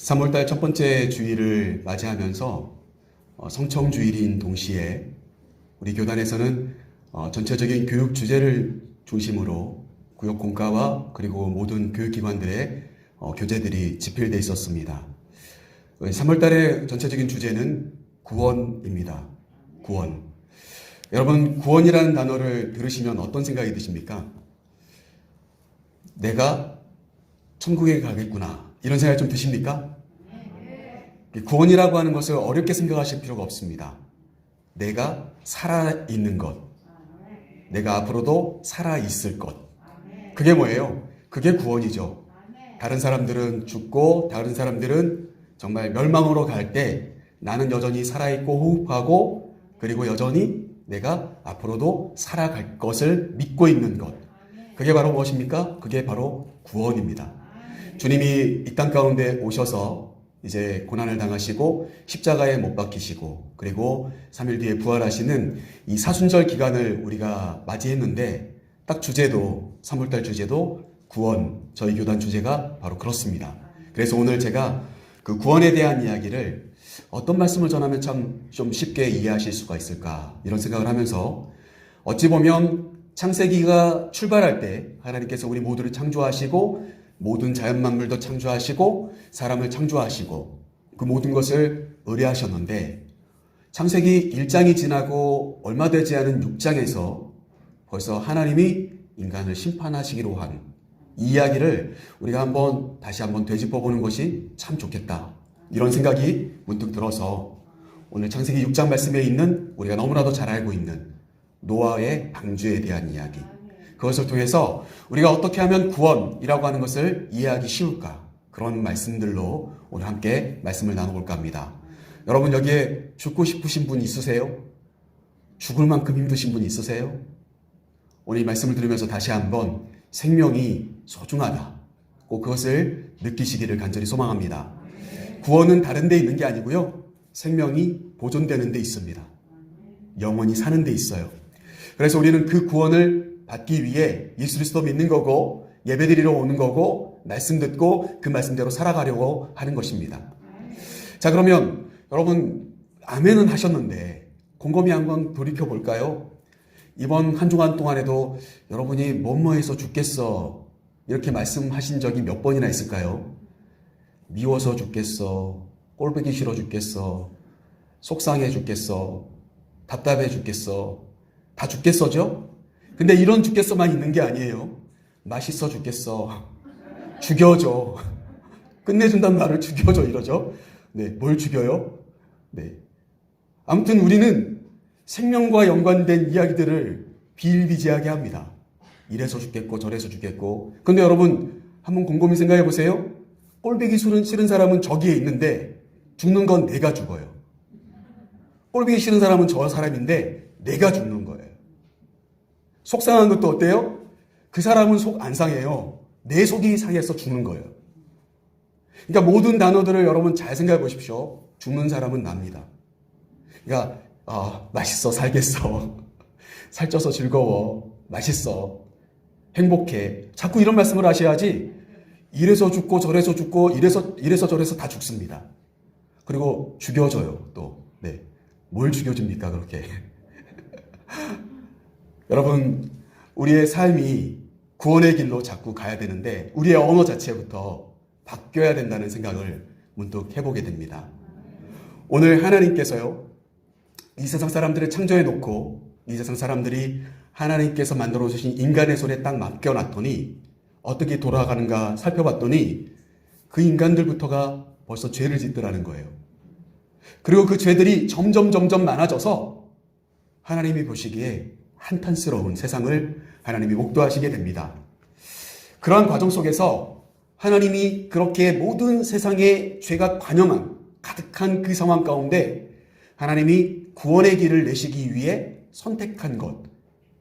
3월달 첫 번째 주일을 맞이하면서 성청주일인 동시에 우리 교단에서는 전체적인 교육 주제를 중심으로 구역공과와 그리고 모든 교육기관들의 교재들이 집필되어 있었습니다. 3월달의 전체적인 주제는 구원입니다. 구원. 여러분, 구원이라는 단어를 들으시면 어떤 생각이 드십니까? 내가 천국에 가겠구나, 이런 생각이 좀 드십니까? 구원이라고 하는 것을 어렵게 생각하실 필요가 없습니다. 내가 살아있는 것, 내가 앞으로도 살아있을 것, 그게 뭐예요? 그게 구원이죠. 다른 사람들은 죽고 다른 사람들은 정말 멸망으로 갈 때 나는 여전히 살아있고 호흡하고 그리고 여전히 내가 앞으로도 살아갈 것을 믿고 있는 것, 그게 바로 무엇입니까? 그게 바로 구원입니다. 주님이 이 땅 가운데 오셔서 이제 고난을 당하시고 십자가에 못 박히시고 그리고 3일 뒤에 부활하시는 이 사순절 기간을 우리가 맞이했는데, 딱 주제도 3월달 주제도 구원, 저희 교단 주제가 바로 그렇습니다. 그래서 오늘 제가 그 구원에 대한 이야기를 어떤 말씀을 전하면 참 좀 쉽게 이해하실 수가 있을까, 이런 생각을 하면서, 어찌 보면 창세기가 출발할 때 하나님께서 우리 모두를 창조하시고 모든 자연 만물도 창조하시고 사람을 창조하시고 그 모든 것을 의뢰하셨는데, 창세기 1장이 지나고 얼마 되지 않은 6장에서 벌써 하나님이 인간을 심판하시기로 한 이 이야기를 우리가 다시 한번 되짚어보는 것이 참 좋겠다, 이런 생각이 문득 들어서 오늘 창세기 6장 말씀에 있는 우리가 너무나도 잘 알고 있는 노아의 방주에 대한 이야기, 그것을 통해서 우리가 어떻게 하면 구원이라고 하는 것을 이해하기 쉬울까, 그런 말씀들로 오늘 함께 말씀을 나눠볼까 합니다. 여러분, 여기에 죽고 싶으신 분 있으세요? 죽을 만큼 힘드신 분 있으세요? 오늘 이 말씀을 들으면서 다시 한번 생명이 소중하다, 꼭 그것을 느끼시기를 간절히 소망합니다. 구원은 다른 데 있는 게 아니고요, 생명이 보존되는 데 있습니다. 영원히 사는 데 있어요. 그래서 우리는 그 구원을 받기 위해 예수 그리스도 믿는 거고, 예배드리러 오는 거고, 말씀 듣고 그 말씀대로 살아가려고 하는 것입니다. 자, 그러면 여러분, 아멘은 하셨는데 곰곰이 한번 돌이켜 볼까요? 이번 한 주간 동안에도 여러분이 뭐뭐해서 죽겠어, 이렇게 말씀하신 적이 몇 번이나 있을까요? 미워서 죽겠어, 꼴보기 싫어 죽겠어, 속상해 죽겠어, 답답해 죽겠어, 다 죽겠어죠? 근데 이런 죽겠어만 있는 게 아니에요. 맛있어 죽겠어, 죽여줘, 끝내준단 말을 죽여줘, 이러죠. 네, 뭘 죽여요? 네. 아무튼 우리는 생명과 연관된 이야기들을 비일비재하게 합니다. 이래서 죽겠고 저래서 죽겠고. 근데 여러분, 한번 곰곰이 생각해 보세요. 꼴보기 싫은 사람은 저기에 있는데 죽는 건 내가 죽어요. 꼴보기 싫은 사람은 저 사람인데 내가 죽는 거예요. 속상한 것도 어때요? 그 사람은 속 안 상해요. 내 속이 상해서 죽는 거예요. 그러니까 모든 단어들을 여러분 잘 생각해 보십시오. 죽는 사람은 납니다. 그러니까 맛있어, 살겠어, 살쪄서 즐거워, 맛있어, 행복해, 자꾸 이런 말씀을 하셔야지. 이래서 죽고 저래서 죽고 이래서 저래서 다 죽습니다. 그리고 죽여줘요. 또 네, 뭘 죽여줍니까 그렇게? 여러분, 우리의 삶이 구원의 길로 자꾸 가야 되는데 우리의 언어 자체부터 바뀌어야 된다는 생각을 문득 해보게 됩니다. 오늘 하나님께서요, 이 세상 사람들을 창조해 놓고 이 세상 사람들이 하나님께서 만들어 주신 인간의 손에 딱 맡겨놨더니 어떻게 돌아가는가 살펴봤더니 그 인간들부터가 벌써 죄를 짓더라는 거예요. 그리고 그 죄들이 점점 많아져서 하나님이 보시기에 한탄스러운 세상을 하나님이 목도하시게 됩니다. 그러한 과정 속에서 하나님이 그렇게 모든 세상의 죄가 관영한 가득한 그 상황 가운데 하나님이 구원의 길을 내시기 위해 선택한 것,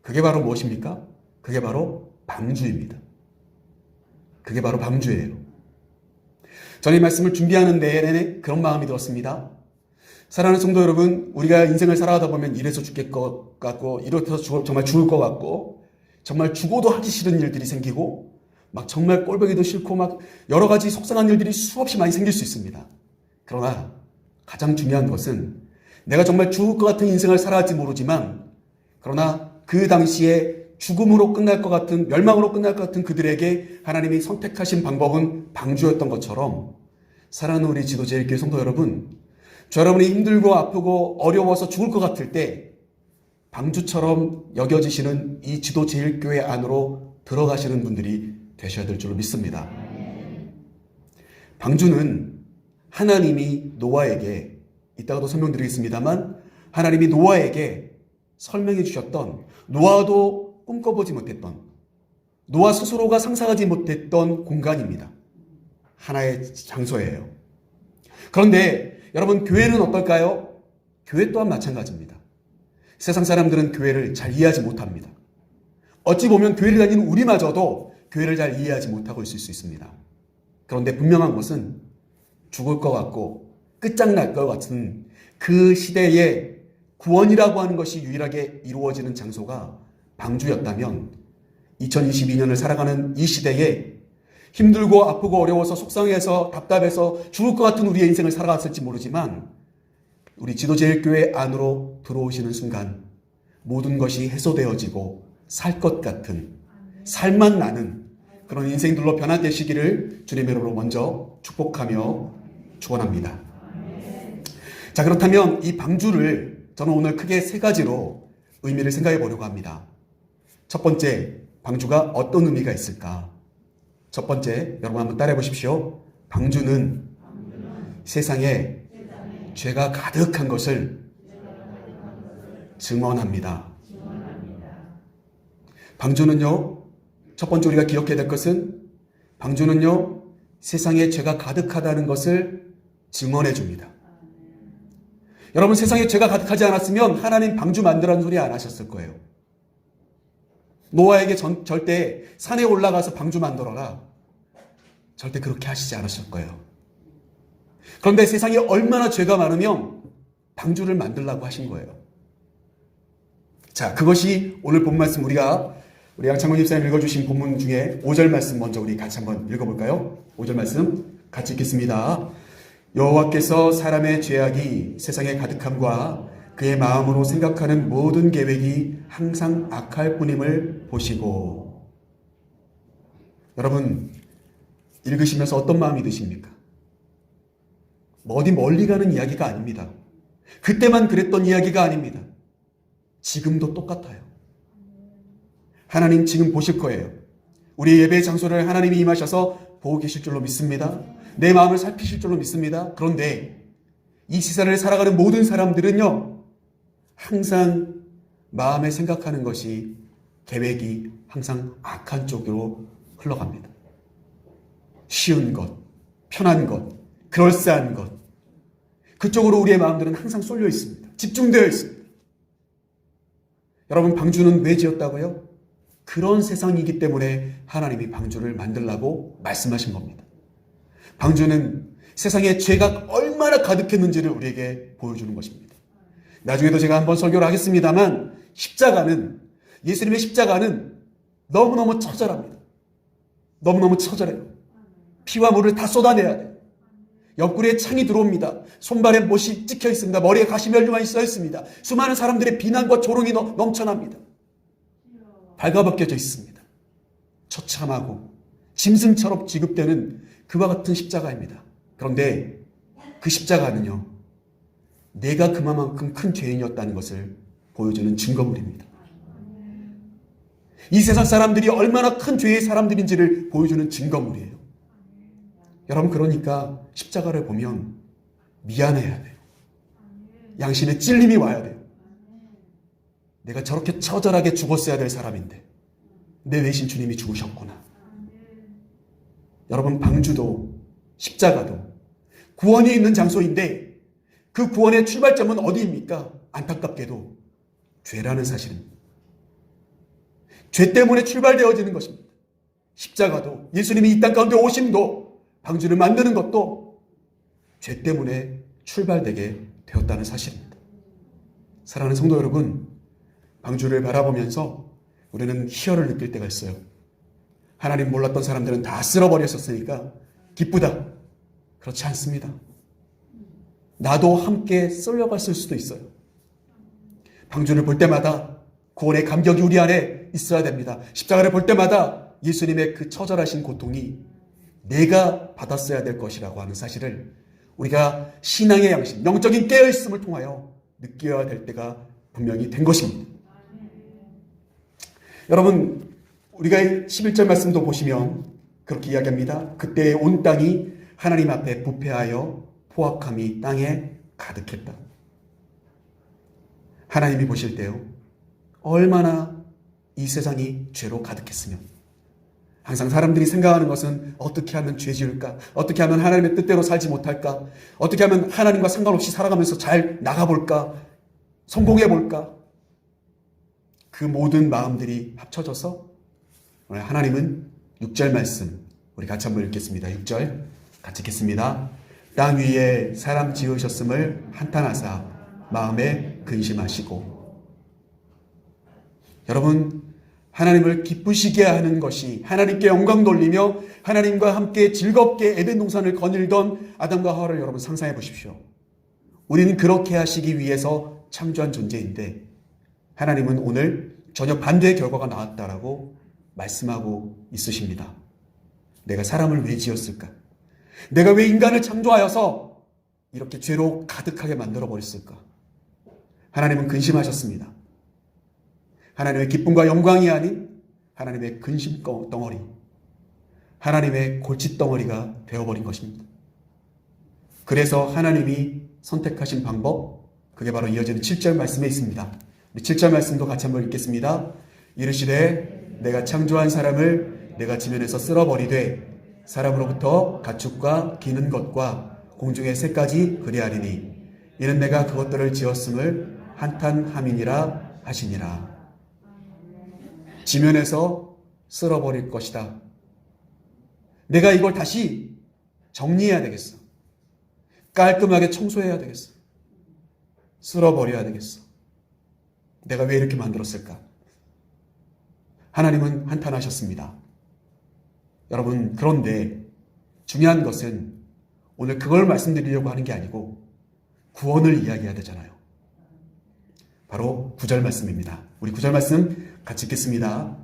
그게 바로 무엇입니까? 그게 바로 방주입니다. 그게 바로 방주예요. 저는 이 말씀을 준비하는 내내 그런 마음이 들었습니다. 사랑하는 성도 여러분, 우리가 인생을 살아가다 보면 이래서 죽을 것 같고, 이렇게 해서 정말 죽을 것 같고, 정말 죽어도 하기 싫은 일들이 생기고, 막 정말 꼴보기도 싫고 막 여러 가지 속상한 일들이 수없이 많이 생길 수 있습니다. 그러나 가장 중요한 것은 내가 정말 죽을 것 같은 인생을 살아갈지 모르지만 그러나 그 당시에 죽음으로 끝날 것 같은 멸망으로 끝날 것 같은 그들에게 하나님이 선택하신 방법은 방주였던 것처럼 사랑하는 우리 지도제일교회 성도 여러분, 저 여러분이 힘들고 아프고 어려워서 죽을 것 같을 때 방주처럼 여겨지시는 이 지도제일교회 안으로 들어가시는 분들이 되셔야 될 줄로 믿습니다. 방주는 하나님이 노아에게, 이따가도 설명드리겠습니다만 하나님이 노아에게 설명해 주셨던, 노아도 꿈꿔보지 못했던, 노아 스스로가 상상하지 못했던 공간입니다. 하나의 장소예요. 그런데 여러분, 교회는 어떨까요? 교회 또한 마찬가지입니다. 세상 사람들은 교회를 잘 이해하지 못합니다. 어찌 보면 교회를 다니는 우리마저도 교회를 잘 이해하지 못하고 있을 수 있습니다. 그런데 분명한 것은 죽을 것 같고 끝장날 것 같은 그 시대에 구원이라고 하는 것이 유일하게 이루어지는 장소가 방주였다면 2022년을 살아가는 이 시대에 힘들고 아프고 어려워서 속상해서 답답해서 죽을 것 같은 우리의 인생을 살아갔을지 모르지만 우리 지도제일교회 안으로 들어오시는 순간 모든 것이 해소되어지고 살 것 같은, 살만 나는 그런 인생들로 변화되시기를 주님의 이름으로 먼저 축복하며 축원합니다. 자, 그렇다면 이 방주를 저는 오늘 크게 세 가지로 의미를 생각해 보려고 합니다. 첫 번째, 방주가 어떤 의미가 있을까? 첫 번째, 여러분 한번 따라해 보십시오. 방주는 세상에 죄가 가득한 것을 증언합니다. 방주는요, 첫 번째 우리가 기억해야 될 것은 방주는요, 세상에 죄가 가득하다는 것을 증언해 줍니다. 여러분, 세상에 죄가 가득하지 않았으면 하나님 방주 만들라는 소리 안 하셨을 거예요. 노아에게 절대 산에 올라가서 방주 만들어라, 절대 그렇게 하시지 않으실 거예요. 그런데 세상에 얼마나 죄가 많으면 방주를 만들라고 하신 거예요. 자, 그것이 오늘 본 말씀, 우리 양창건 집사님 읽어주신 본문 중에 5절 말씀 먼저 우리 같이 한번 읽어볼까요? 5절 말씀 같이 읽겠습니다. 여호와께서 사람의 죄악이 세상에 가득함과 그의 마음으로 생각하는 모든 계획이 항상 악할 뿐임을 보시고. 여러분, 읽으시면서 어떤 마음이 드십니까? 어디 멀리 가는 이야기가 아닙니다. 그때만 그랬던 이야기가 아닙니다. 지금도 똑같아요. 하나님 지금 보실 거예요. 우리 예배 장소를 하나님이 임하셔서 보고 계실 줄로 믿습니다. 내 마음을 살피실 줄로 믿습니다. 그런데 이 세상을 살아가는 모든 사람들은요, 항상 마음에 생각하는 것이, 계획이 항상 악한 쪽으로 흘러갑니다. 쉬운 것, 편한 것, 그럴싸한 것, 그쪽으로 우리의 마음들은 항상 쏠려 있습니다. 집중되어 있습니다. 여러분, 방주는 왜 지었다고요? 그런 세상이기 때문에 하나님이 방주를 만들라고 말씀하신 겁니다. 방주는 세상에 죄가 얼마나 가득했는지를 우리에게 보여주는 것입니다. 나중에도 제가 한번 설교를 하겠습니다만 예수님의 십자가는 너무너무 처절합니다. 너무너무 처절해요. 피와 물을 다 쏟아내야 돼요. 옆구리에 창이 들어옵니다. 손발에 못이 찍혀 있습니다. 머리에 가시면류관이 써 있습니다. 수많은 사람들의 비난과 조롱이 넘쳐납니다. 발가벗겨져 있습니다. 처참하고 짐승처럼 취급되는 그와 같은 십자가입니다. 그런데 그 십자가는요, 내가 그만큼 큰 죄인이었다는 것을 보여주는 증거물입니다. 이 세상 사람들이 얼마나 큰 죄의 사람들인지를 보여주는 증거물이에요. 여러분, 그러니까 십자가를 보면 미안해야 돼요. 양심의 찔림이 와야 돼요. 내가 저렇게 처절하게 죽었어야 될 사람인데 내 대신 주님이 죽으셨구나. 여러분, 방주도 십자가도 구원이 있는 장소인데 그 구원의 출발점은 어디입니까? 안타깝게도 죄라는 사실입니다. 죄 때문에 출발되어지는 것입니다. 십자가도, 예수님이 이 땅 가운데 오심도, 방주를 만드는 것도 죄 때문에 출발되게 되었다는 사실입니다. 사랑하는 성도 여러분, 방주를 바라보면서 우리는 희열을 느낄 때가 있어요. 하나님 몰랐던 사람들은 다 쓸어버렸었으니까 기쁘다. 그렇지 않습니다. 나도 함께 썰려갔을 수도 있어요. 방주를 볼 때마다 구원의 감격이 우리 안에 있어야 됩니다. 십자가를 볼 때마다 예수님의 그 처절하신 고통이 내가 받았어야 될 것이라고 하는 사실을 우리가 신앙의 양심, 영적인 깨어있음을 통하여 느껴야 될 때가 분명히 된 것입니다. 여러분, 우리가 11절 말씀도 보시면 그렇게 이야기합니다. 그때 온 땅이 하나님 앞에 부패하여 포악함이 땅에 가득했다. 하나님이 보실 때요, 얼마나 이 세상이 죄로 가득했으면, 항상 사람들이 생각하는 것은 어떻게 하면 죄 지을까? 어떻게 하면 하나님의 뜻대로 살지 못할까? 어떻게 하면 하나님과 상관없이 살아가면서 잘 나가볼까? 성공해볼까? 그 모든 마음들이 합쳐져서 오늘 하나님은 6절 말씀, 우리 같이 한번 읽겠습니다. 6절 같이 읽겠습니다. 땅 위에 사람 지으셨음을 한탄하사 마음에 근심하시고. 여러분, 하나님을 기쁘시게 하는 것이, 하나님께 영광 돌리며 하나님과 함께 즐겁게 에덴 동산을 거닐던 아담과 하와를 여러분 상상해 보십시오. 우리는 그렇게 하시기 위해서 창조한 존재인데 하나님은 오늘 전혀 반대의 결과가 나왔다라고 말씀하고 있으십니다. 내가 사람을 왜 지었을까? 내가 왜 인간을 창조하여서 이렇게 죄로 가득하게 만들어 버렸을까? 하나님은 근심하셨습니다. 하나님의 기쁨과 영광이 아닌 하나님의 근심 덩어리, 하나님의 골칫덩어리가 되어버린 것입니다. 그래서 하나님이 선택하신 방법, 그게 바로 이어지는 7절 말씀에 있습니다. 7절 말씀도 같이 한번 읽겠습니다. 이르시되 내가 창조한 사람을 내가 지면에서 쓸어버리되 사람으로부터 가축과 기는 것과 공중의 새까지 그리하리니 이는 내가 그것들을 지었음을 한탄함이니라 하시니라. 지면에서 쓸어버릴 것이다. 내가 이걸 다시 정리해야 되겠어. 깔끔하게 청소해야 되겠어. 쓸어버려야 되겠어. 내가 왜 이렇게 만들었을까? 하나님은 한탄하셨습니다. 여러분, 그런데 중요한 것은 오늘 그걸 말씀드리려고 하는 게 아니고 구원을 이야기해야 되잖아요. 바로 9절 말씀입니다. 우리 9절 말씀 같이 읽겠습니다.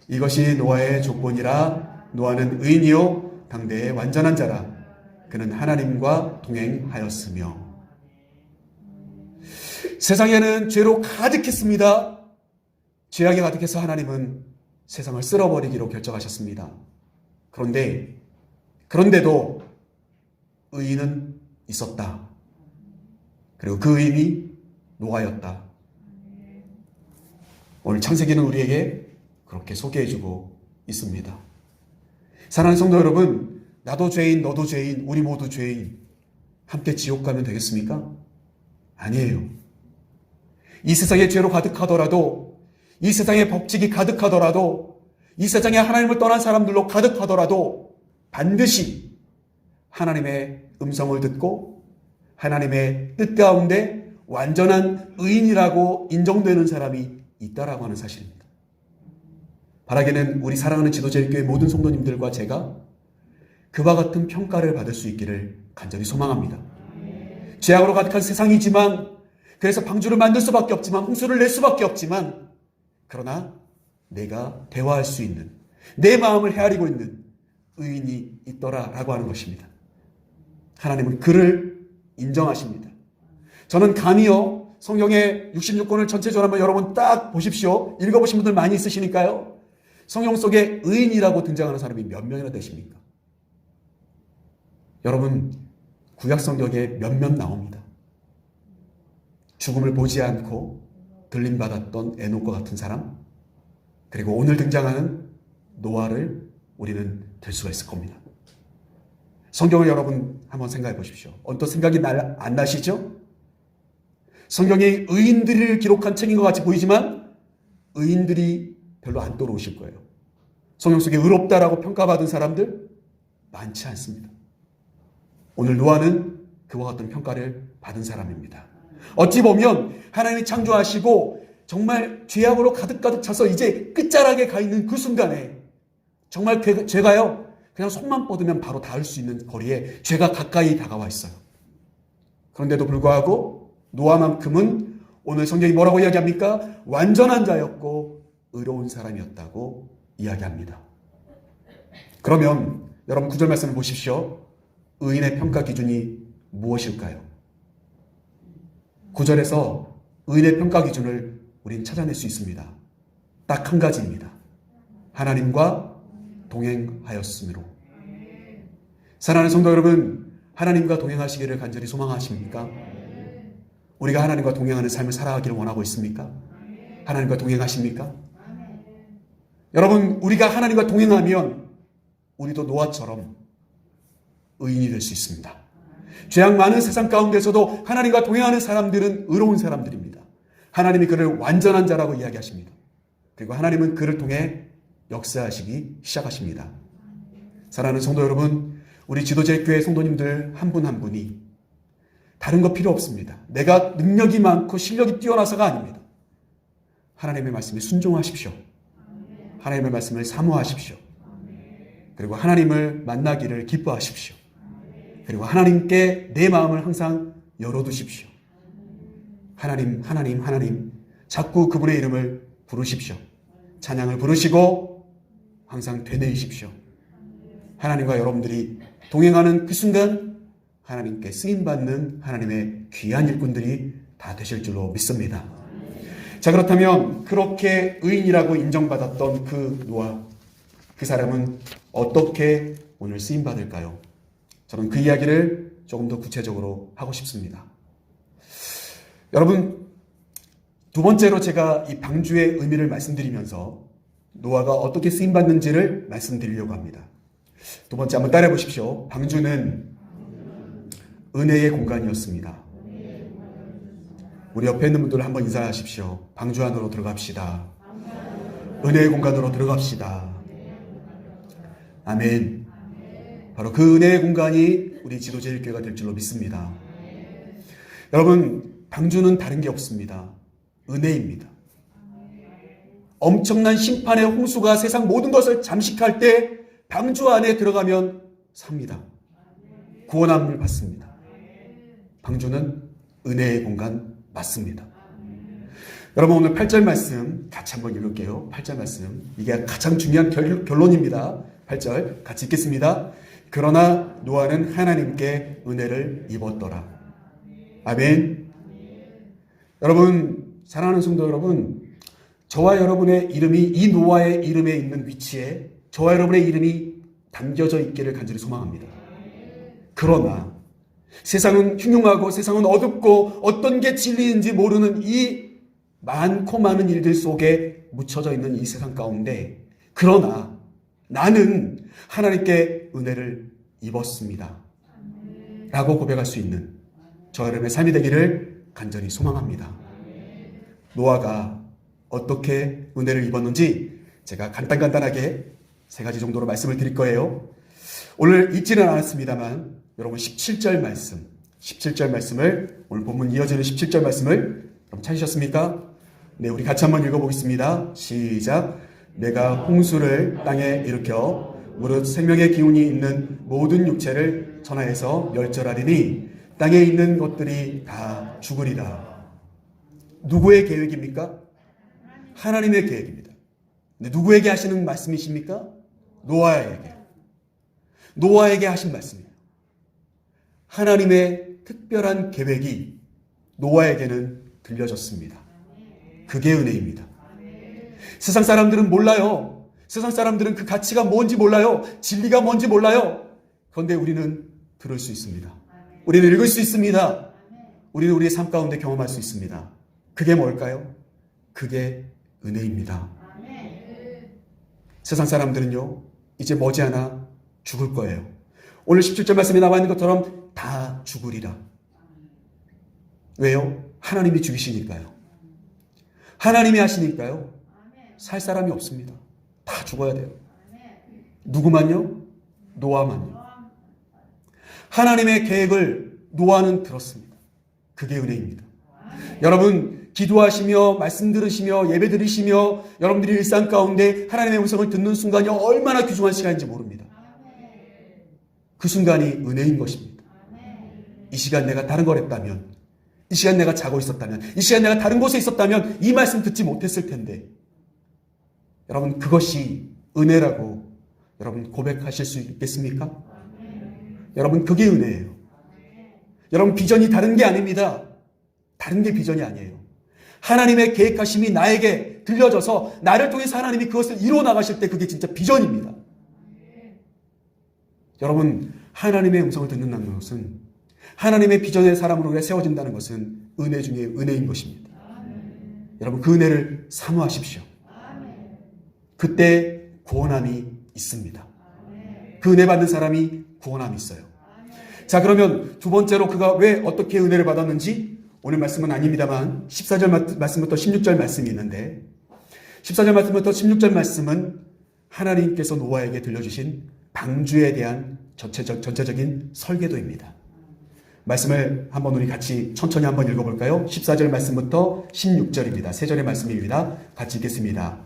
이것이 노아의 조건이라. 노아는 의인이요 당대의 완전한 자라. 그는 하나님과 동행하였으며. 세상에는 죄로 가득했습니다. 죄악이 가득해서 하나님은 세상을 쓸어버리기로 결정하셨습니다. 그런데도 의인은 있었다. 그리고 그 의인이 노아였다. 오늘 창세기는 우리에게 그렇게 소개해주고 있습니다. 사랑하는 성도 여러분, 나도 죄인, 너도 죄인, 우리 모두 죄인, 함께 지옥 가면 되겠습니까? 아니에요. 이 세상에 죄로 가득하더라도, 이 세상에 법칙이 가득하더라도, 이 세상에 하나님을 떠난 사람들로 가득하더라도 반드시 하나님의 음성을 듣고 하나님의 뜻 가운데 완전한 의인이라고 인정되는 사람이 있다라고 하는 사실입니다. 바라기는 우리 사랑하는 지도제일교회 모든 성도님들과 제가 그와 같은 평가를 받을 수 있기를 간절히 소망합니다. 죄악으로 가득한 세상이지만, 그래서 방주를 만들 수밖에 없지만, 홍수를 낼 수밖에 없지만, 그러나 내가 대화할 수 있는, 내 마음을 헤아리고 있는 의인이 있더라라고 하는 것입니다. 하나님은 그를 인정하십니다. 저는 감히요, 성경의 66권을 전체적으로 한번 여러분 딱 보십시오. 읽어보신 분들 많이 있으시니까요. 성경 속에 의인이라고 등장하는 사람이 몇 명이나 되십니까? 여러분, 구약 성경에 몇몇 나옵니다. 죽음을 보지 않고 들림받았던 에녹과 같은 사람, 그리고 오늘 등장하는 노아를 우리는 될 수가 있을 겁니다. 성경을 여러분 한번 생각해 보십시오. 언뜻 생각이 안 나시죠? 성경이 의인들을 기록한 책인 것 같이 보이지만 의인들이 별로 안 떠오르실 거예요. 성경 속에 의롭다라고 평가받은 사람들 많지 않습니다. 오늘 노아는 그와 같은 평가를 받은 사람입니다. 어찌 보면 하나님이 창조하시고 정말 죄악으로 가득 차서 이제 끝자락에 가 있는 그 순간에 정말 죄가요, 그냥 손만 뻗으면 바로 닿을 수 있는 거리에 죄가 가까이 다가와 있어요. 그런데도 불구하고 노아만큼은 오늘 성경이 뭐라고 이야기합니까? 완전한 자였고 의로운 사람이었다고 이야기합니다. 그러면 여러분 9절 말씀을 보십시오. 의인의 평가 기준이 무엇일까요? 9절에서 의인의 평가 기준을 우린 찾아낼 수 있습니다. 딱 한 가지입니다. 하나님과 동행하였으므로. 사랑하는 성도 여러분, 하나님과 동행하시기를 간절히 소망하십니까? 우리가 하나님과 동행하는 삶을 살아가기를 원하고 있습니까? 하나님과 동행하십니까? 여러분, 우리가 하나님과 동행하면 우리도 노아처럼 의인이 될 수 있습니다. 죄악 많은 세상 가운데서도 하나님과 동행하는 사람들은 의로운 사람들입니다. 하나님이 그를 완전한 자라고 이야기하십니다. 그리고 하나님은 그를 통해 역사하시기 시작하십니다. 사랑하는 성도 여러분, 우리 지도제일교회 성도님들 한 분 한 분이 다른 거 필요 없습니다. 내가 능력이 많고 실력이 뛰어나서가 아닙니다. 하나님의 말씀에 순종하십시오. 하나님의 말씀을 사모하십시오. 그리고 하나님을 만나기를 기뻐하십시오. 그리고 하나님께 내 마음을 항상 열어두십시오. 하나님, 하나님, 하나님, 자꾸 그분의 이름을 부르십시오. 찬양을 부르시고 항상 되뇌이십시오. 하나님과 여러분들이 동행하는 그 순간 하나님께 쓰임받는 하나님의 귀한 일꾼들이 다 되실 줄로 믿습니다. 자, 그렇다면 그렇게 의인이라고 인정받았던 그 노아, 그 사람은 어떻게 오늘 쓰임받을까요? 저는 그 이야기를 조금 더 구체적으로 하고 싶습니다. 여러분, 두 번째로 제가 이 방주의 의미를 말씀드리면서 노아가 어떻게 쓰임받는지를 말씀드리려고 합니다. 두 번째 한번 따라해 보십시오. 방주는 은혜의 공간이었습니다. 우리 옆에 있는 분들 한번 인사하십시오. 방주 안으로 들어갑시다. 은혜의 공간으로 들어갑시다. 아멘. 바로 그 은혜의 공간이 우리 지도제일교회가 될 줄로 믿습니다. 여러분, 방주는 다른 게 없습니다. 은혜입니다. 엄청난 심판의 홍수가 세상 모든 것을 잠식할 때 방주 안에 들어가면 삽니다. 구원함을 받습니다. 방주는 은혜의 공간 맞습니다. 여러분, 오늘 8절 말씀 같이 한번 읽을게요. 8절 말씀. 이게 가장 중요한 결론입니다. 8절 같이 읽겠습니다. 그러나 노아는 하나님께 은혜를 입었더라. 아멘. 여러분, 사랑하는 성도 여러분, 저와 여러분의 이름이 이 노아의 이름에 있는 위치에 저와 여러분의 이름이 담겨져 있기를 간절히 소망합니다. 그러나 세상은 흉흉하고 세상은 어둡고 어떤 게 진리인지 모르는 이 많고 많은 일들 속에 묻혀져 있는 이 세상 가운데, 그러나 나는 하나님께 은혜를 입었습니다 라고 고백할 수 있는 저와 여러분의 삶이 되기를 간절히 소망합니다. 노아가 어떻게 은혜를 입었는지 제가 간단하게 세 가지 정도로 말씀을 드릴 거예요. 오늘 읽지는 않았습니다만 여러분 17절 말씀을 오늘 본문 이어지는 17절 말씀을 여러분 찾으셨습니까? 네, 우리 같이 한번 읽어보겠습니다. 시작. 내가 홍수를 땅에 일으켜 무릇 생명의 기운이 있는 모든 육체를 천하에서 멸절하리니 땅에 있는 것들이 다 죽으리라. 누구의 계획입니까? 하나님의 계획입니다. 근데 누구에게 하시는 말씀이십니까? 노아에게 하신 말씀이에요. 하나님의 특별한 계획이 노아에게는 들려졌습니다. 그게 은혜입니다. 세상 사람들은 몰라요. 세상 사람들은 그 가치가 뭔지 몰라요. 진리가 뭔지 몰라요. 그런데 우리는 들을 수 있습니다. 우리는 읽을 수 있습니다. 우리는 우리의 삶 가운데 경험할 수 있습니다. 그게 뭘까요? 그게 은혜입니다. 세상 사람들은요, 이제 머지않아 죽을 거예요. 오늘 17절 말씀에 나와 있는 것처럼 다 죽으리라. 왜요? 하나님이 죽이시니까요. 하나님이 하시니까요. 살 사람이 없습니다. 다 죽어야 돼요. 누구만요? 노아만요. 하나님의 계획을 노아는 들었습니다. 그게 은혜입니다. 여러분, 기도하시며 말씀 들으시며 예배 드리시며 여러분들이 일상 가운데 하나님의 음성을 듣는 순간이 얼마나 귀중한 시간인지 모릅니다. 그 순간이 은혜인 것입니다. 이 시간 내가 다른 걸 했다면, 이 시간 내가 자고 있었다면, 이 시간 내가 다른 곳에 있었다면 이 말씀 듣지 못했을 텐데, 여러분 그것이 은혜라고 여러분 고백하실 수 있겠습니까? 여러분 그게 은혜예요. 여러분 비전이 다른 게 아닙니다. 다른 게 비전이 아니에요. 하나님의 계획하심이 나에게 들려져서 나를 통해서 하나님이 그것을 이루어 나가실 때 그게 진짜 비전입니다. 여러분 하나님의 음성을 듣는다는 것은, 하나님의 비전의 사람으로 우리가 세워진다는 것은 은혜 중에 은혜인 것입니다. 여러분 그 은혜를 사모하십시오. 그때 구원함이 있습니다. 그 은혜 받는 사람이 구원함이 있어요. 자, 그러면 두 번째로 그가 왜 어떻게 은혜를 받았는지, 오늘 말씀은 아닙니다만 14절 말씀부터 16절 말씀이 있는데, 14절 말씀부터 16절 말씀은 하나님께서 노아에게 들려주신 방주에 대한 전체적인 설계도입니다. 말씀을 한번 우리 같이 천천히 한번 읽어볼까요? 14절 말씀부터 16절입니다. 세 절의 말씀입니다. 같이 읽겠습니다.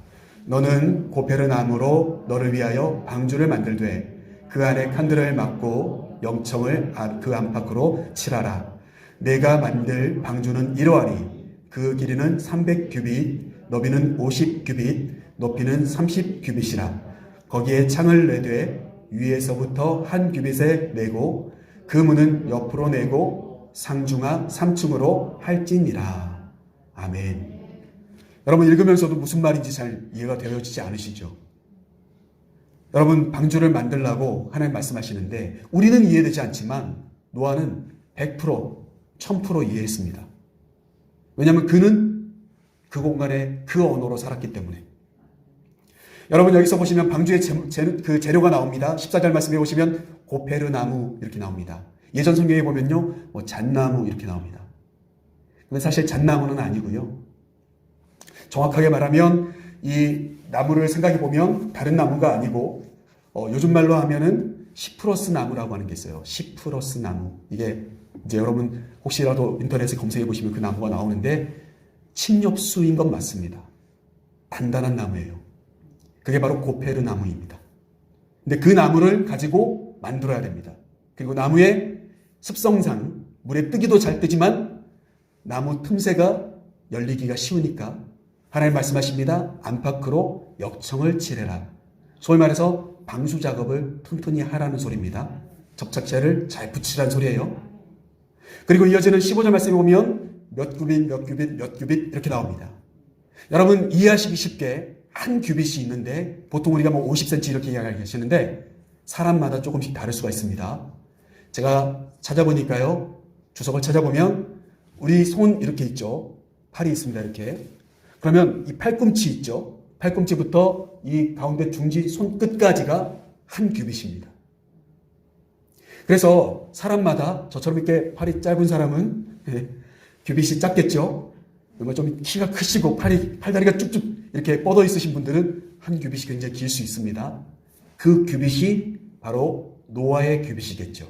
너는 고페르나무로 너를 위하여 방주를 만들되 그 안에 칸들을 막고 영청을 그 안팎으로 칠하라. 내가 만들 방주는 이러하니 그 길이는 300규빗, 너비는 50규빗, 높이는 30규빗이라. 거기에 창을 내되 위에서부터 한 규빗에 내고 그 문은 옆으로 내고 상중하 3층으로 할지니라. 아멘. 여러분 읽으면서도 무슨 말인지 잘 이해가 되어지지 않으시죠? 여러분 방주를 만들라고 하나님 말씀하시는데 우리는 이해되지 않지만 노아는 100%, 1000% 이해했습니다. 왜냐하면 그는 그 공간에 그 언어로 살았기 때문에. 여러분 여기서 보시면 방주의 그 재료가 나옵니다. 14절 말씀에 보시면 고페르나무 이렇게 나옵니다. 예전 성경에 보면요 잣나무 이렇게 나옵니다. 근데 사실 잣나무는 아니고요. 정확하게 말하면 이 나무를 생각해 보면 다른 나무가 아니고 요즘 말로 하면은 시프러스 나무라고 하는 게 있어요. 시프러스 나무. 이게 이제 여러분 혹시라도 인터넷에 검색해 보시면 그 나무가 나오는데 침엽수인 건 맞습니다. 단단한 나무예요. 그게 바로 고페르 나무입니다. 근데 그 나무를 가지고 만들어야 됩니다. 그리고 나무의 습성상 물에 뜨기도 잘 뜨지만 나무 틈새가 열리기가 쉬우니까 하나님 말씀하십니다. 안팎으로 역청을 칠해라. 소위 말해서 방수 작업을 튼튼히 하라는 소리입니다. 접착제를 잘 붙이라는 소리예요. 그리고 이어지는 15절 말씀에 보면 몇 규빗, 몇 규빗, 몇 규빗 이렇게 나옵니다. 여러분 이해하시기 쉽게 한 규빗이 있는데 보통 우리가 뭐 50cm 이렇게 이야기하시는데 사람마다 조금씩 다를 수가 있습니다. 제가 찾아보니까요. 주석을 찾아보면 우리 손 이렇게 있죠. 팔이 있습니다. 이렇게. 그러면 이 팔꿈치 있죠. 팔꿈치부터 이 가운데 중지 손끝까지가 한 규빗입니다. 그래서 사람마다 저처럼 이렇게 팔이 짧은 사람은 규빗이 작겠죠. 좀 키가 크시고 팔다리가 쭉쭉 이렇게 뻗어 있으신 분들은 한 규빗이 굉장히 길 수 있습니다. 그 규빗이 바로 노아의 규빗이겠죠.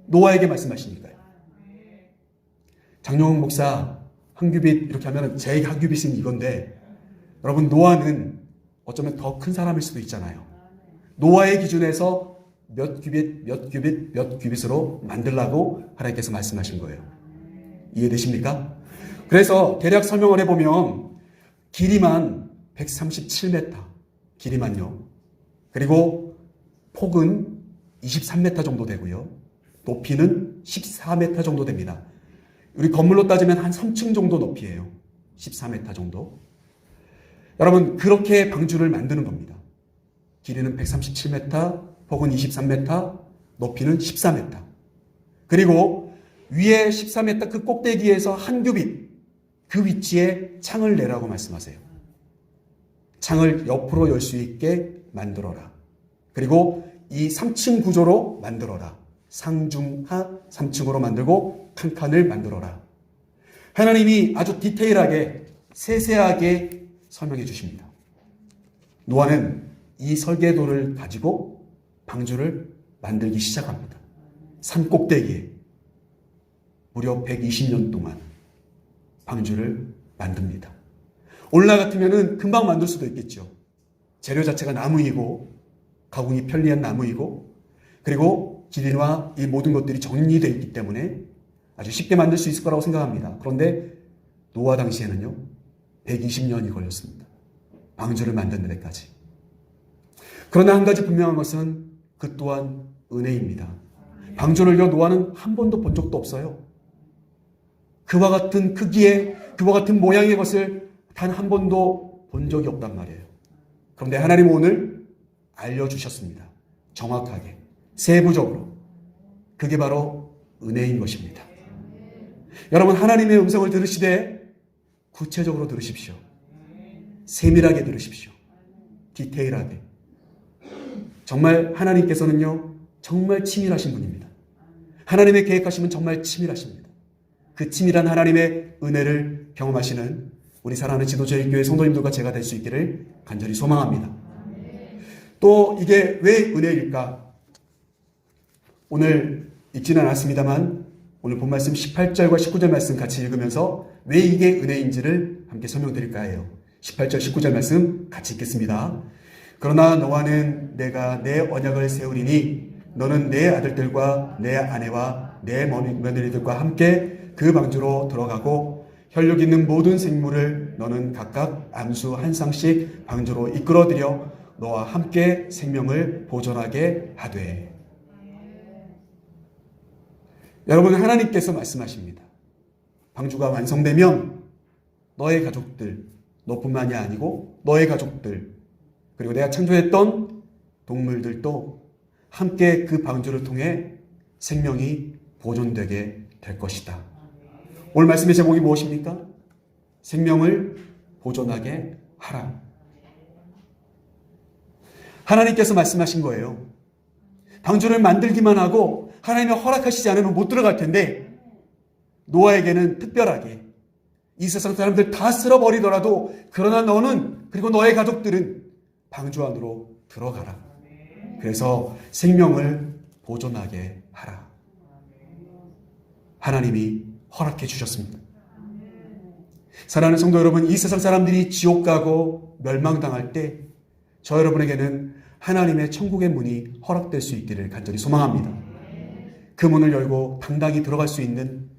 노아에게 말씀하시니까요. 장용훈 목사 한 규빗 이렇게 하면 제 한 규빗은 이건데 여러분 노아는 어쩌면 더 큰 사람일 수도 있잖아요. 노아의 기준에서 몇 규빗, 몇 규빗, 몇 규빗으로 만들라고 하나님께서 말씀하신 거예요. 이해되십니까? 그래서 대략 설명을 해보면 길이만 137m, 길이만요. 그리고 폭은 23m 정도 되고요. 높이는 14m 정도 됩니다. 우리 건물로 따지면 한 3층 정도 높이에요. 14m 정도. 여러분 그렇게 방주를 만드는 겁니다. 길이는 137m, 폭은 23m, 높이는 14m. 그리고 위에 14m 그 꼭대기에서 한 규빗 그 위치에 창을 내라고 말씀하세요. 창을 옆으로 열 수 있게 만들어라. 그리고 이 3층 구조로 만들어라. 상중하 3층으로 만들고 칸칸을 만들어라. 하나님이 아주 디테일하게 세세하게 설명해 주십니다. 노아는 이 설계도를 가지고 방주를 만들기 시작합니다. 산 꼭대기에 무려 120년 동안 방주를 만듭니다. 오늘날 같으면은 금방 만들 수도 있겠죠. 재료 자체가 나무이고 가공이 편리한 나무이고 그리고 기린과 이 모든 것들이 정리되어 있기 때문에 아주 쉽게 만들 수 있을 거라고 생각합니다. 그런데 노아 당시에는요 120년이 걸렸습니다. 방주를 만드는 데까지. 그러나 한 가지 분명한 것은 그 또한 은혜입니다. 방주를요 노아는 한 번도 본 적도 없어요. 그와 같은 크기의 그와 같은 모양의 것을 단 한 번도 본 적이 없단 말이에요. 그런데 하나님은 오늘 알려주셨습니다. 정확하게 세부적으로. 그게 바로 은혜인 것입니다. 여러분 하나님의 음성을 들으시되 구체적으로 들으십시오. 세밀하게 들으십시오. 디테일하게. 정말 하나님께서는요 정말 치밀하신 분입니다. 하나님의 계획하심은 정말 치밀하십니다. 그 치밀한 하나님의 은혜를 경험하시는 우리 사랑하는 지도자의 교회 성도님들과 제가 될 수 있기를 간절히 소망합니다. 또 이게 왜 은혜일까? 오늘 읽지는 않았습니다만 오늘 본 말씀 18절과 19절 말씀 같이 읽으면서 왜 이게 은혜인지를 함께 설명드릴까 해요. 18절 19절 말씀 같이 읽겠습니다. 그러나 너와는 내가 내 언약을 세우리니 너는 내 아들들과 내 아내와 내 며느리들과 함께 그 방주로 들어가고 혈육 있는 모든 생물을 너는 각각 암수 한 쌍씩 방주로 이끌어들여 너와 함께 생명을 보존하게 하되. 여러분 하나님께서 말씀하십니다. 방주가 완성되면 너의 가족들, 너뿐만이 아니고 너의 가족들 그리고 내가 창조했던 동물들도 함께 그 방주를 통해 생명이 보존되게 될 것이다. 오늘 말씀의 제목이 무엇입니까? 생명을 보존하게 하라. 하나님께서 말씀하신 거예요. 방주를 만들기만 하고 하나님이 허락하시지 않으면 못 들어갈 텐데 노아에게는 특별하게 이 세상 사람들 다 쓸어버리더라도 그러나 너는 그리고 너의 가족들은 방주 안으로 들어가라. 그래서 생명을 보존하게 하라. 하나님이 허락해 주셨습니다. 사랑하는 성도 여러분, 이 세상 사람들이 지옥 가고 멸망당할 때 저 여러분에게는 하나님의 천국의 문이 허락될 수 있기를 간절히 소망합니다. 그 문을 열고 당당히 들어갈 수 있는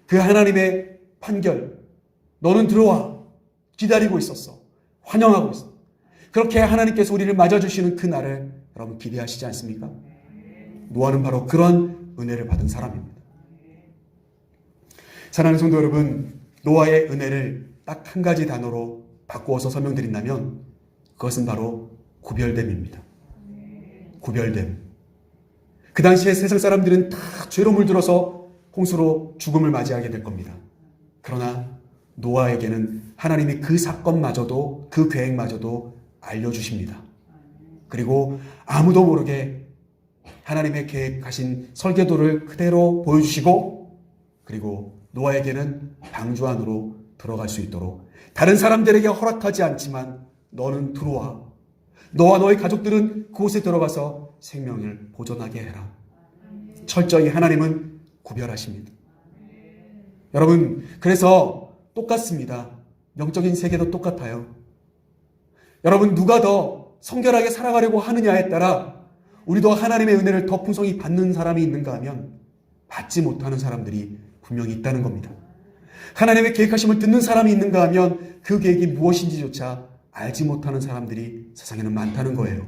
그 하나님의 판결, 너는 들어와 기다리고 있었어. 환영하고 있어. 그렇게 하나님께서 우리를 맞아주시는 그 날을 여러분 기대하시지 않습니까? 노아는 바로 그런 은혜를 받은 사람입니다. 사랑하는 성도 여러분, 노아의 은혜를 딱 한 가지 단어로 바꾸어서 설명드린다면 그것은 바로 구별됨입니다. 구별됨. 그 당시에 세상 사람들은 다 죄로 물들어서 홍수로 죽음을 맞이하게 될 겁니다. 그러나 노아에게는 하나님이 그 사건마저도 그 계획마저도 알려주십니다. 그리고 아무도 모르게 하나님의 계획하신 설계도를 그대로 보여주시고 그리고 노아에게는 방주 안으로 들어갈 수 있도록 다른 사람들에게 허락하지 않지만 너는 들어와. 너와 너의 가족들은 그곳에 들어가서 생명을 보존하게 해라. 철저히 하나님은 구별하십니다. 여러분, 그래서 똑같습니다. 영적인 세계도 똑같아요. 여러분, 누가 더 성결하게 살아가려고 하느냐에 따라 우리도 하나님의 은혜를 더 풍성히 받는 사람이 있는가 하면 받지 못하는 사람들이 분명히 있다는 겁니다. 하나님의 계획하심을 듣는 사람이 있는가 하면 그 계획이 무엇인지조차 알지 못하는 사람들이 세상에는 많다는 거예요.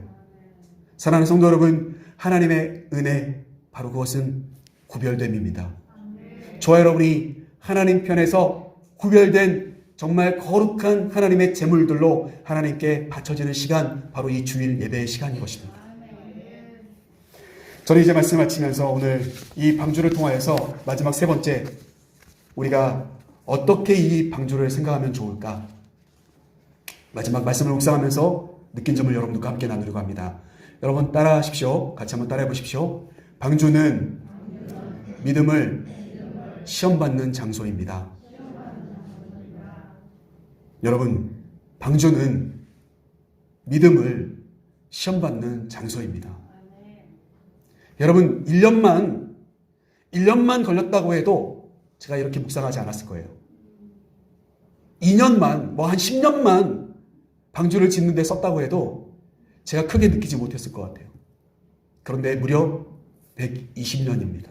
사랑하는 성도 여러분, 하나님의 은혜, 바로 그것은 구별됨입니다. 저와 여러분이 하나님 편에서 구별된 정말 거룩한 하나님의 제물들로 하나님께 바쳐지는 시간, 바로 이 주일 예배의 시간인 것입니다. 저는 이제 말씀 마치면서 오늘 이 방주를 통하여서 마지막 세 번째, 우리가 어떻게 이 방주를 생각하면 좋을까? 마지막 말씀을 묵상하면서 느낀 점을 여러분들과 함께 나누려고 합니다. 여러분 따라 하십시오. 같이 한번 따라해 보십시오. 방주는 믿음을 시험받는 장소입니다. 여러분, 방주는 믿음을 시험받는 장소입니다. 여러분, 1년만 걸렸다고 해도 제가 이렇게 묵상하지 않았을 거예요. 2년만, 뭐 한 10년만 방주를 짓는 데 썼다고 해도 제가 크게 느끼지 못했을 것 같아요. 그런데 무려 120년입니다.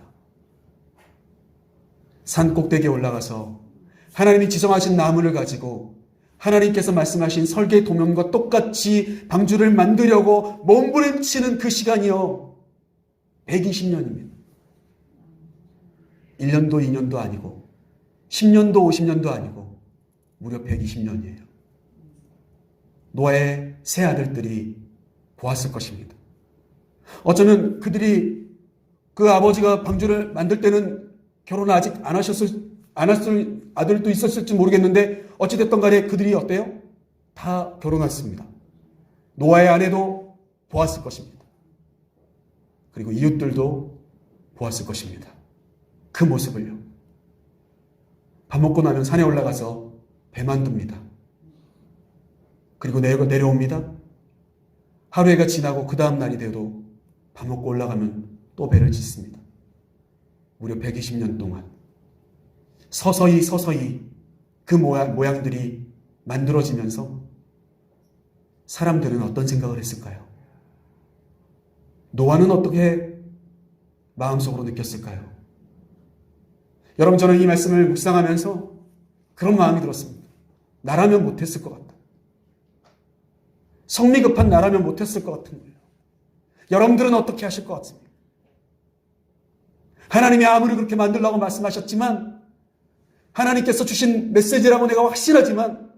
산 꼭대기에 올라가서 하나님이 지정하신 나무를 가지고 하나님께서 말씀하신 설계 도면과 똑같이 방주를 만들려고 몸부림치는 그 시간이요. 120년입니다. 1년도 2년도 아니고 10년도 50년도 아니고 무려 120년이에요. 노아의 세 아들들이 보았을 것입니다. 어쩌면 그들이 그 아버지가 방주를 만들 때는 결혼을 아직 안 했을 아들도 있었을지 모르겠는데 어찌됐든 간에 그들이 어때요? 다 결혼했습니다. 노아의 아내도 보았을 것입니다. 그리고 이웃들도 보았을 것입니다. 그 모습을요. 밥 먹고 나면 산에 올라가서 배 만듭니다. 그리고 내려옵니다. 하루해가 지나고 그 다음 날이 되어도 밥 먹고 올라가면 또 배를 짓습니다. 무려 120년 동안 서서히 그 모양들이 만들어지면서 사람들은 어떤 생각을 했을까요? 노아는 어떻게 마음속으로 느꼈을까요? 여러분, 저는 이 말씀을 묵상하면서 그런 마음이 들었습니다. 나라면 못했을 것 같다. 성미급한 나라면 못했을 것 같은 거예요. 여러분들은 어떻게 하실 것 같습니까? 하나님이 아무리 그렇게 만들라고 말씀하셨지만 하나님께서 주신 메시지라고 내가 확실하지만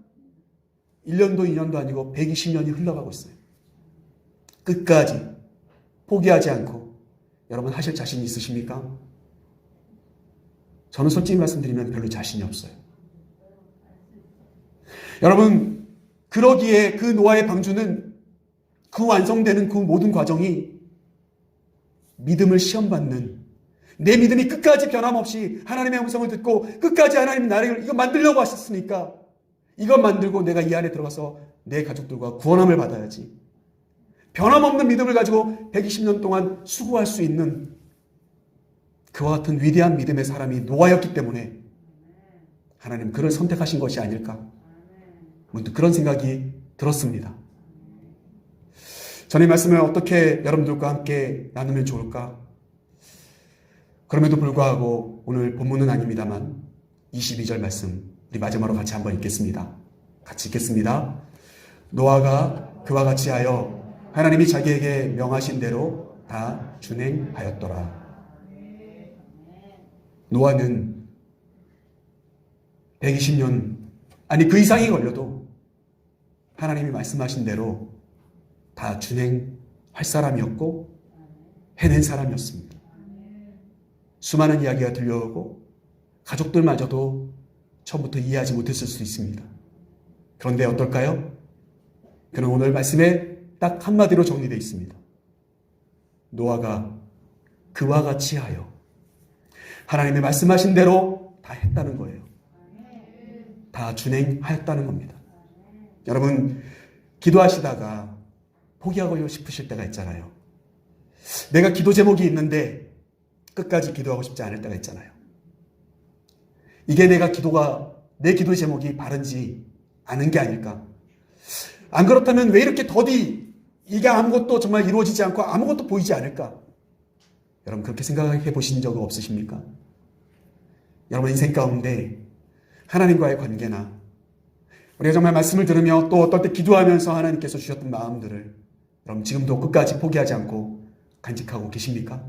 1년도 2년도 아니고 120년이 흘러가고 있어요. 끝까지 포기하지 않고 여러분 하실 자신이 있으십니까? 저는 솔직히 말씀드리면 별로 자신이 없어요. 여러분, 그러기에 그 노아의 방주는 그 완성되는 그 모든 과정이 믿음을 시험받는, 내 믿음이 끝까지 변함없이 하나님의 음성을 듣고 끝까지 하나님 나를 이거 만들려고 하셨으니까 이거 만들고 내가 이 안에 들어가서 내 가족들과 구원함을 받아야지. 변함없는 믿음을 가지고 120년 동안 수고할 수 있는 그와 같은 위대한 믿음의 사람이 노아였기 때문에 하나님 그를 선택하신 것이 아닐까, 문득 그런 생각이 들었습니다. 저는 이 말씀을 어떻게 여러분들과 함께 나누면 좋을까? 그럼에도 불구하고 오늘 본문은 아닙니다만 22절 말씀 우리 마지막으로 같이 한번 읽겠습니다. 같이 읽겠습니다. 노아가 그와 같이 하여 하나님이 자기에게 명하신 대로 다 준행하였더라. 노아는 120년 아니 그 이상이 걸려도 하나님이 말씀하신 대로 다 준행할 사람이었고 해낸 사람이었습니다. 수많은 이야기가 들려오고 가족들마저도 처음부터 이해하지 못했을 수 있습니다. 그런데 어떨까요? 그는 오늘 말씀에 딱 한마디로 정리되어 있습니다. 노아가 그와 같이 하여 하나님의 말씀하신 대로 다 했다는 거예요. 다 준행하였다는 겁니다. 여러분, 기도하시다가 포기하고 싶으실 때가 있잖아요. 내가 기도 제목이 있는데 끝까지 기도하고 싶지 않을 때가 있잖아요. 이게 내 기도 제목이 바른지 아는 게 아닐까? 안 그렇다면 왜 이렇게 더디 이게 아무것도 정말 이루어지지 않고 아무것도 보이지 않을까? 여러분 그렇게 생각해 보신 적 없으십니까? 여러분 인생 가운데 하나님과의 관계나 우리가 정말 말씀을 들으며 또 어떨 때 기도하면서 하나님께서 주셨던 마음들을 여러분 지금도 끝까지 포기하지 않고 간직하고 계십니까?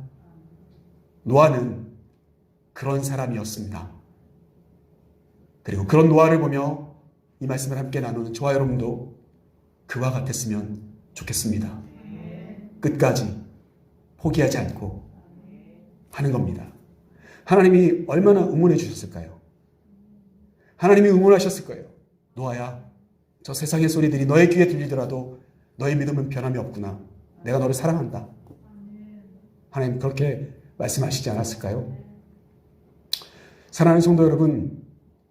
노아는 그런 사람이었습니다. 그리고 그런 노아를 보며 이 말씀을 함께 나누는 저와 여러분도 그와 같았으면 좋겠습니다. 끝까지 포기하지 않고 하는 겁니다. 하나님이 얼마나 응원해 주셨을까요? 하나님이 응원하셨을 거예요. 노아야, 저 세상의 소리들이 너의 귀에 들리더라도 너의 믿음은 변함이 없구나. 내가 너를 사랑한다. 하나님 그렇게 말씀하시지 않았을까요? 사랑하는 성도 여러분,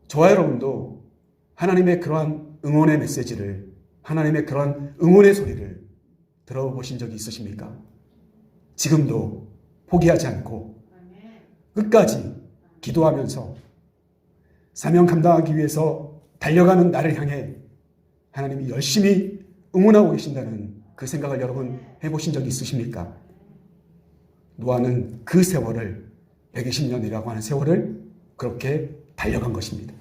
저와 여러분도 하나님의 그러한 응원의 메시지를, 하나님의 그러한 응원의 소리를 들어보신 적이 있으십니까? 지금도 포기하지 않고 끝까지 기도하면서 사명 감당하기 위해서 달려가는 나를 향해 하나님이 열심히 응원하고 계신다는 그 생각을 여러분 해보신 적이 있으십니까? 노아는 그 세월을 120년이라고 하는 세월을 그렇게 달려간 것입니다.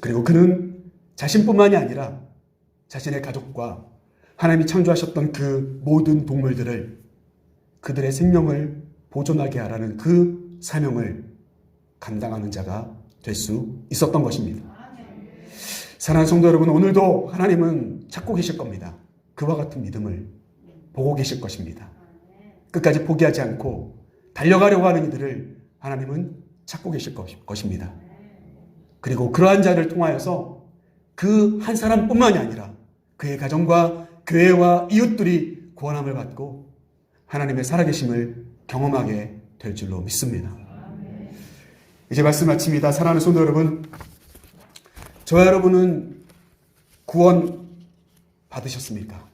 그리고 그는 자신뿐만이 아니라 자신의 가족과 하나님이 창조하셨던 그 모든 동물들을 그들의 생명을 보존하게 하라는 그 사명을 감당하는 자가 될 수 있었던 것입니다. 사랑하는 성도 여러분, 오늘도 하나님은 찾고 계실 겁니다. 그와 같은 믿음을 보고 계실 것입니다. 끝까지 포기하지 않고 달려가려고 하는 이들을 하나님은 찾고 계실 것입니다. 그리고 그러한 자를 통하여서 그 한 사람뿐만이 아니라 그의 가정과 교회와 이웃들이 구원함을 받고 하나님의 살아계심을 경험하게 될 줄로 믿습니다. 이제 말씀 마칩니다. 사랑하는 성도 여러분, 저와 여러분은 구원 받으셨습니까?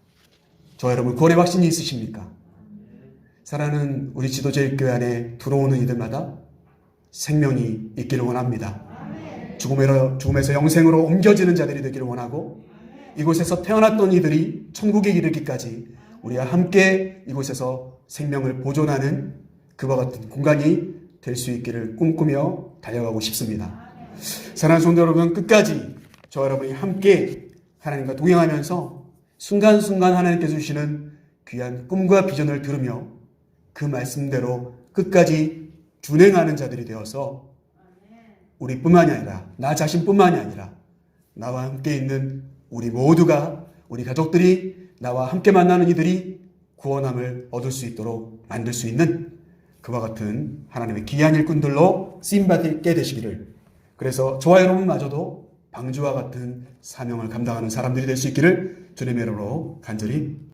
저와 여러분 구원의 확신이 있으십니까? 사랑하는 우리 지도제일교회 안에 들어오는 이들마다 생명이 있기를 원합니다. 죽음에서 영생으로 옮겨지는 자들이 되기를 원하고 이곳에서 태어났던 이들이 천국에 이르기까지 우리와 함께 이곳에서 생명을 보존하는 그와 같은 공간이 될 수 있기를 꿈꾸며 달려가고 싶습니다. 사랑하는 성도 여러분, 끝까지 저와 여러분이 함께 하나님과 동행하면서 순간순간 하나님께서 주시는 귀한 꿈과 비전을 들으며 그 말씀대로 끝까지 준행하는 자들이 되어서 우리뿐만이 아니라 나 자신뿐만이 아니라 나와 함께 있는 우리 모두가 우리 가족들이 나와 함께 만나는 이들이 구원함을 얻을 수 있도록 만들 수 있는 그와 같은 하나님의 귀한 일꾼들로 쓰임받게 되시기를, 그래서 저와 여러분마저도 방주와 같은 사명을 감당하는 사람들이 될 수 있기를 주님의 이름으로 간절히